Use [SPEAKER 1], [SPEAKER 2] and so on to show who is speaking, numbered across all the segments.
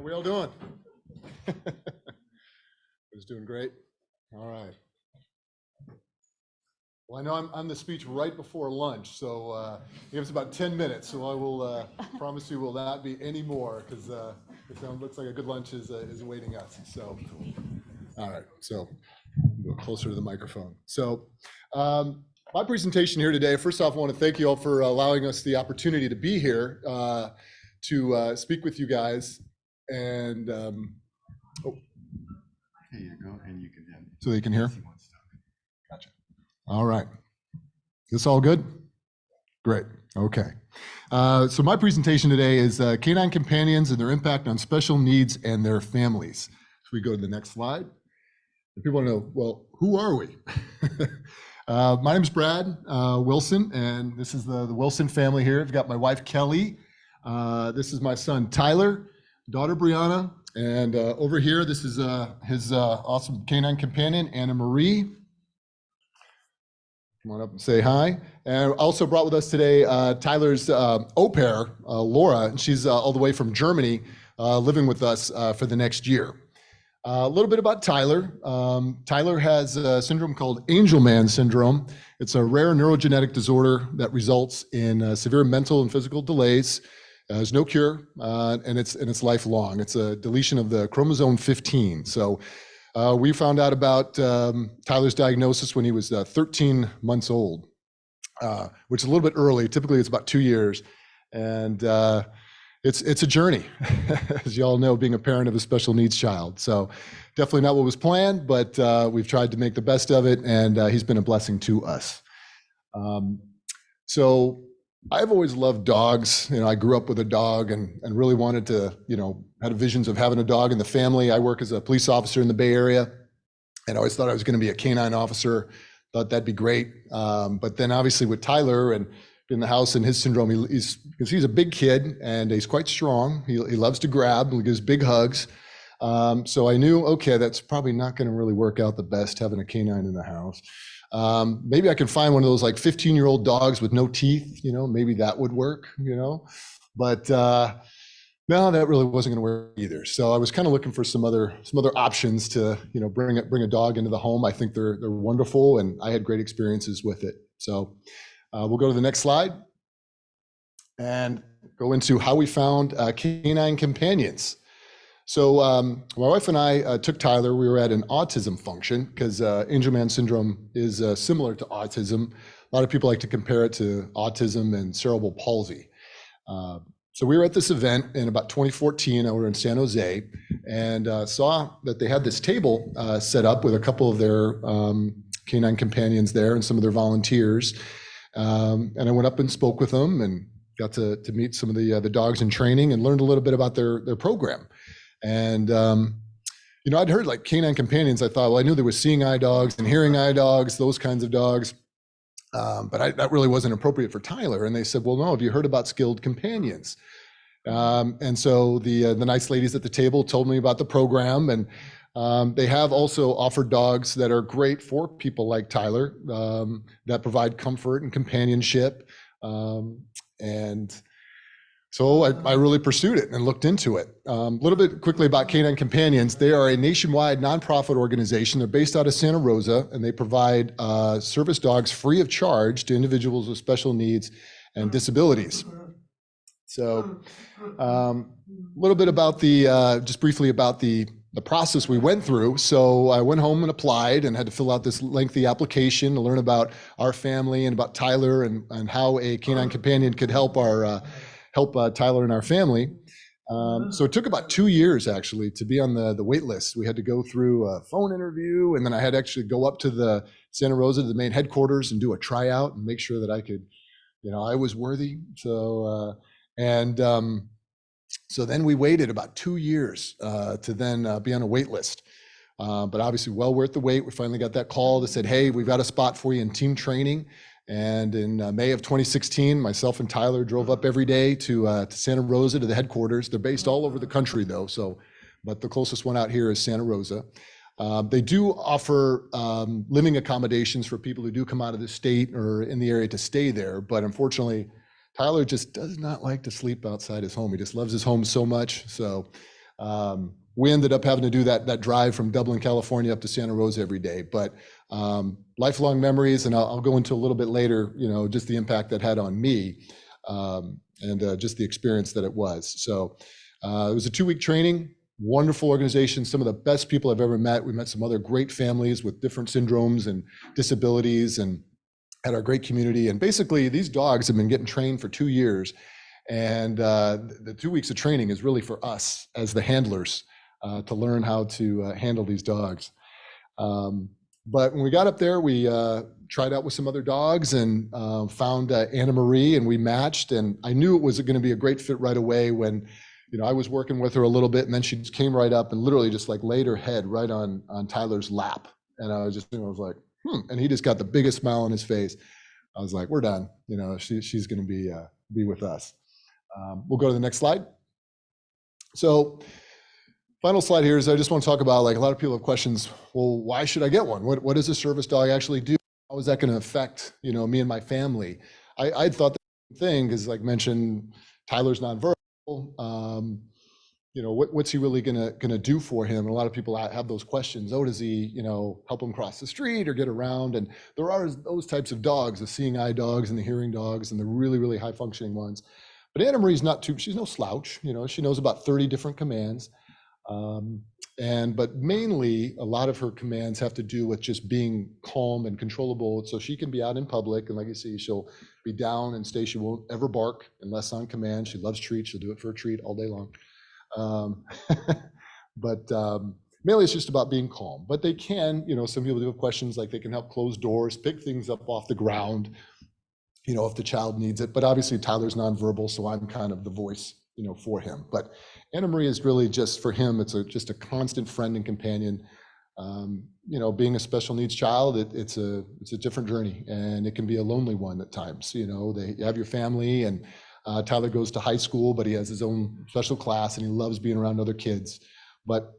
[SPEAKER 1] we all doing? It's doing great. All right. Well, I know I'm the speech right before lunch, so it was about 10 minutes. So I will promise you will not be any more because it looks like a good lunch is awaiting us. So, all right. So go closer to the microphone. So my presentation here today. First off, I want to thank you all for allowing us the opportunity to be here to speak with you guys. And oh,
[SPEAKER 2] here you go, and you can have it.
[SPEAKER 1] So they can hear. Gotcha. All right. This all good? Great. Okay. So my presentation today is Canine Companions and their impact on special needs and their families. So we go to the next slide. If people want to know, well, who are we? My name is Brad Wilson, and this is the Wilson family here. I've got my wife, Kelly. This is my son, Tyler, daughter, Briana. And over here, this is his awesome canine companion, Anamarie. Come on up and say hi. And also brought with us today Tyler's au pair, Laura, and she's all the way from Germany, living with us for the next year. A little bit about Tyler. Tyler has a syndrome called Angelman Syndrome. It's a rare neurogenetic disorder that results in severe mental and physical delays. There's no cure, and it's lifelong. It's a deletion of the chromosome 15. So we found out about Tyler's diagnosis when he was 13 months old, which is a little bit early. Typically, it's about 2 years, and it's a journey, as you all know, being a parent of a special needs child. So definitely not what was planned, but we've tried to make the best of it, and he's been a blessing to us. So I've always loved dogs. I grew up with a dog and really wanted to, had visions of having a dog in the family. I work as a police officer in the Bay Area and I always thought I was going to be a canine officer. Thought that'd be great. But then obviously with Tyler and in the house and his syndrome, because he's a big kid and he's quite strong. He loves to grab, he gives big hugs. So I knew, okay, that's probably not going to really work out the best having a canine in the house. Maybe I can find one of those like 15-year-old dogs with no teeth, maybe that would work, but no, that really wasn't going to work either. So I was kind of looking for some other options to, bring a dog into the home. I think they're wonderful and I had great experiences with it. So we'll go to the next slide and go into how we found Canine Companions. So my wife and I took Tyler. We were at an autism function because Angelman Syndrome is similar to autism. A lot of people like to compare it to autism and cerebral palsy. So we were at this event in about 2014 over in San Jose and saw that they had this table set up with a couple of their canine companions there and some of their volunteers. And I went up and spoke with them and got to meet some of the dogs in training and learned a little bit about their program. And, I'd heard like Canine Companions. I thought, well, I knew there was seeing eye dogs and hearing eye dogs, those kinds of dogs. But that really wasn't appropriate for Tyler. And they said, well, no, have you heard about skilled companions? And so the nice ladies at the table told me about the program. And they have also offered dogs that are great for people like Tyler that provide comfort and companionship. So I really pursued it and looked into it. A little bit quickly about Canine Companions. They are a nationwide nonprofit organization. They're based out of Santa Rosa, and they provide service dogs free of charge to individuals with special needs and disabilities. So a little bit about just briefly about the process we went through. So I went home and applied and had to fill out this lengthy application to learn about our family and about Tyler and how a canine companion could help Tyler and our family. So it took about 2 years actually to be on the wait list. We had to go through a phone interview and then I had to actually go up to the Santa Rosa, to the main headquarters and do a tryout and make sure that I could, I was worthy. So, so then we waited about 2 years to then be on a wait list. But obviously well worth the wait. We finally got that call that said, hey, we've got a spot for you in team training. And in May of 2016, myself and Tyler drove up every day to Santa Rosa, to the headquarters. They're based all over the country though, but the closest one out here is Santa Rosa. They do offer living accommodations for people who do come out of the state or in the area to stay there. But unfortunately, Tyler just does not like to sleep outside his home. He just loves his home so much. So We ended up having to do that drive from Dublin, California up to Santa Rosa every day. But lifelong memories, and I'll go into a little bit later, just the impact that had on me, and just the experience that it was. So it was a 2-week training, wonderful organization, some of the best people I've ever met. We met some other great families with different syndromes and disabilities, and had our great community. And basically, these dogs have been getting trained for 2 years. And the 2 weeks of training is really for us as the handlers to learn how to handle these dogs. But when we got up there, we tried out with some other dogs and found Anamarie, and we matched. And I knew it was going to be a great fit right away when, I was working with her a little bit, and then she just came right up and literally just like laid her head right on Tyler's lap. And I was like, and he just got the biggest smile on his face. I was like, we're done. She's going to be with us. We'll go to the next slide. So final slide here is I just want to talk about, like, a lot of people have questions. Well, why should I get one? What does a service dog actually do? How is that going to affect, me and my family? I thought the same thing, because like mentioned, Tyler's nonverbal. What's he really gonna do for him? And a lot of people have those questions. Oh, does he, help him cross the street or get around? And there are those types of dogs, the seeing eye dogs and the hearing dogs and the really, really high functioning ones. But Anamarie's she's no slouch. She knows about 30 different commands. But mainly a lot of her commands have to do with just being calm and controllable. So she can be out in public, and like you see, she'll be down and stay. She won't ever bark unless on command. She loves treats. She'll do it for a treat all day long. But mainly it's just about being calm. But they can, some people do have questions, like they can help close doors, pick things up off the ground, if the child needs it. But obviously Tyler's nonverbal, so I'm kind of the voice, for him. But Anamarie is really just, for him, it's just a constant friend and companion. Being a special needs child, it's a different journey, and it can be a lonely one at times. You have your family, and Tyler goes to high school, but he has his own special class, and he loves being around other kids, but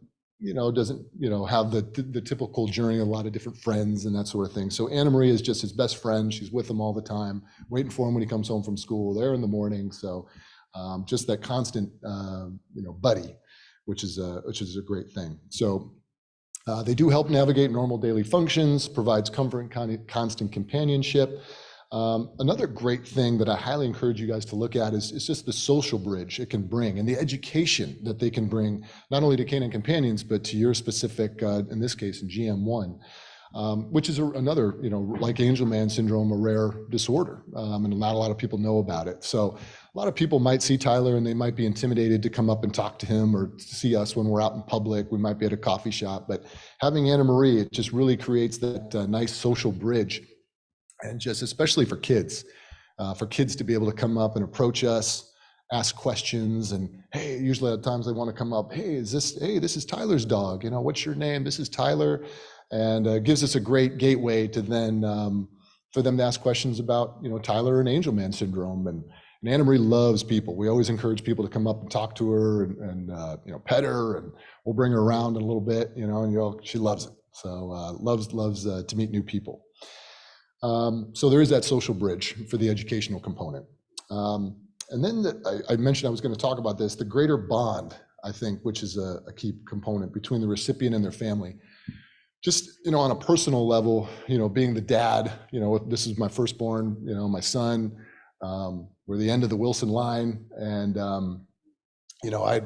[SPEAKER 1] doesn't have the typical journey, a lot of different friends and that sort of thing. So Anamarie is just his best friend. She's with him all the time, waiting for him when he comes home from school, there in the morning. So just that constant buddy, which is a great thing. So they do help navigate normal daily functions, provides comfort and constant companionship. Another great thing that I highly encourage you guys to look at is just the social bridge it can bring, and the education that they can bring, not only to Canine Companions, but to your specific, in this case, in GM1, which is another, like Angelman Syndrome, a rare disorder, and not a lot of people know about it. So a lot of people might see Tyler and they might be intimidated to come up and talk to him, or to see us when we're out in public. We might be at a coffee shop, but having Anamarie, it just really creates that nice social bridge. And just especially for kids to be able to come up and approach us, ask questions, and hey, usually at times they want to come up, hey, this is Tyler's dog, what's your name? This is Tyler. And gives us a great gateway to then for them to ask questions about Tyler and Angelman Syndrome. And Anamarie loves people. We always encourage people to come up and talk to her and pet her, and we'll bring her around in a little bit, and she loves it. So loves to meet new people. So there is that social bridge for the educational component. And then I mentioned I was going to talk about this, the greater bond, I think, which is a key component between the recipient and their family. Just, on a personal level, being the dad, this is my firstborn, my son, we're the end of the Wilson line. And, I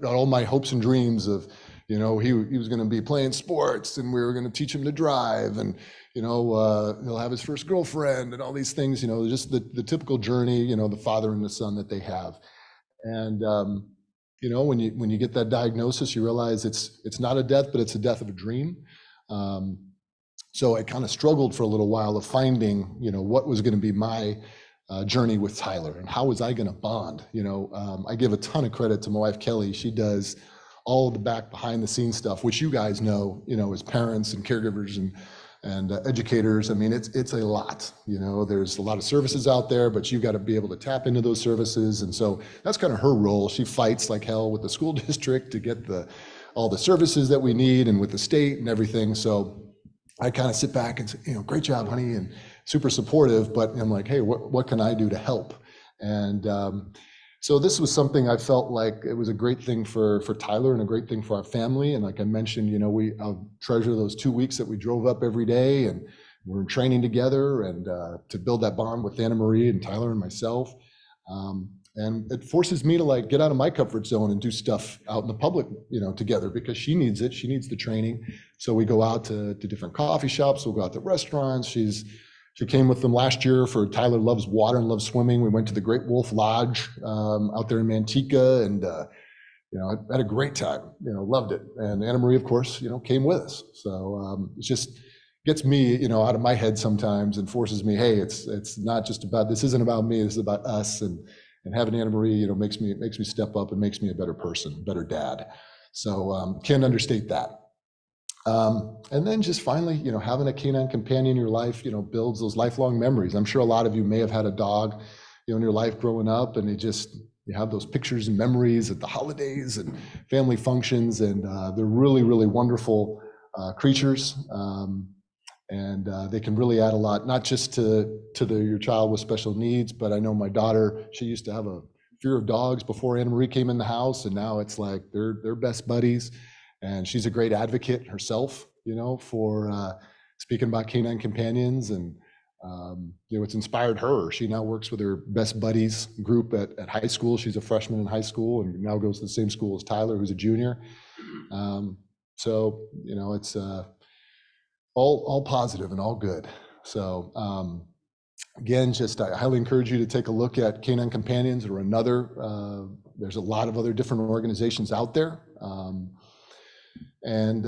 [SPEAKER 1] all my hopes and dreams of, he was going to be playing sports, and we were going to teach him to drive, and he'll have his first girlfriend and all these things, just the typical journey, the father and the son that they have. And when you get that diagnosis, you realize it's not a death, but it's a death of a dream. So I kind of struggled for a little while of finding what was going to be my journey with Tyler, and how was I going to bond. I give a ton of credit to my wife Kelly. She does all the behind the scenes stuff, which you guys know, as parents and caregivers and educators. I mean, it's a lot. There's a lot of services out there, but you got to be able to tap into those services. And so that's kind of her role. She fights like hell with the school district to get all the services that we need, and with the state and everything. So I kind of sit back and say, great job, honey, and super supportive. But I'm like, hey, what can I do to help? And So this was something I felt like it was a great thing for Tyler and a great thing for our family. And like I mentioned, you know, I'll treasure those 2 weeks that we drove up every day and we're in training together and to build that bond with Anamarie and Tyler and myself. And it forces me to like get out of my comfort zone and do stuff out in the public, you know, together because she needs it. She needs the training. So we go out to different coffee shops. We'll go out to restaurants. She came with them last year for Tyler loves water and loves swimming. We went to the Great Wolf Lodge out there in Manteca, and you know, I had a great time. You know, loved it. And Anamarie, of course, you know, came with us. So it just gets me, you know, out of my head sometimes and forces me. Hey, it's not just about this. Isn't about me. This is about us. And having Anamarie, you know, makes me step up and makes me a better person, better dad. So can't understate that. And then just finally, you know, having a canine companion in your life, you know, builds those lifelong memories. I'm sure a lot of you may have had a dog, you know, in your life growing up, and you have those pictures and memories at the holidays and family functions, and they're really, really wonderful creatures. And they can really add a lot, not just to your child with special needs, but I know my daughter, she used to have a fear of dogs before Anamarie came in the house, and now it's like they're best buddies. And she's a great advocate herself, you know, for speaking about Canine Companions. And, you know, it's inspired her. She now works with her best buddies group at high school. She's a freshman in high school and now goes to the same school as Tyler, who's a junior. So, you know, it's all positive and all good. So, again, just I highly encourage you to take a look at Canine Companions or another. There's a lot of other different organizations out there. And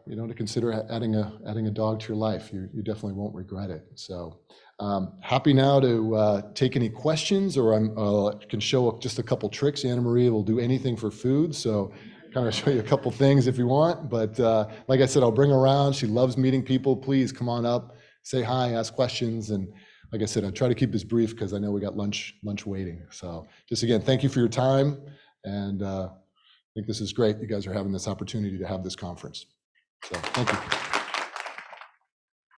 [SPEAKER 1] you know, to consider adding a dog to your life. You definitely won't regret it. So happy now to take any questions, or I can show just a couple tricks. Anamarie will do anything for food, so kind of show you a couple things if you want. But like I said, I'll bring her around. She loves meeting people. Please come on up, say hi, ask questions, and like I said, I try to keep this brief because I know we got lunch waiting. So just again, thank you for your time, and I think this is great. You guys are having this opportunity to have this conference. So thank you.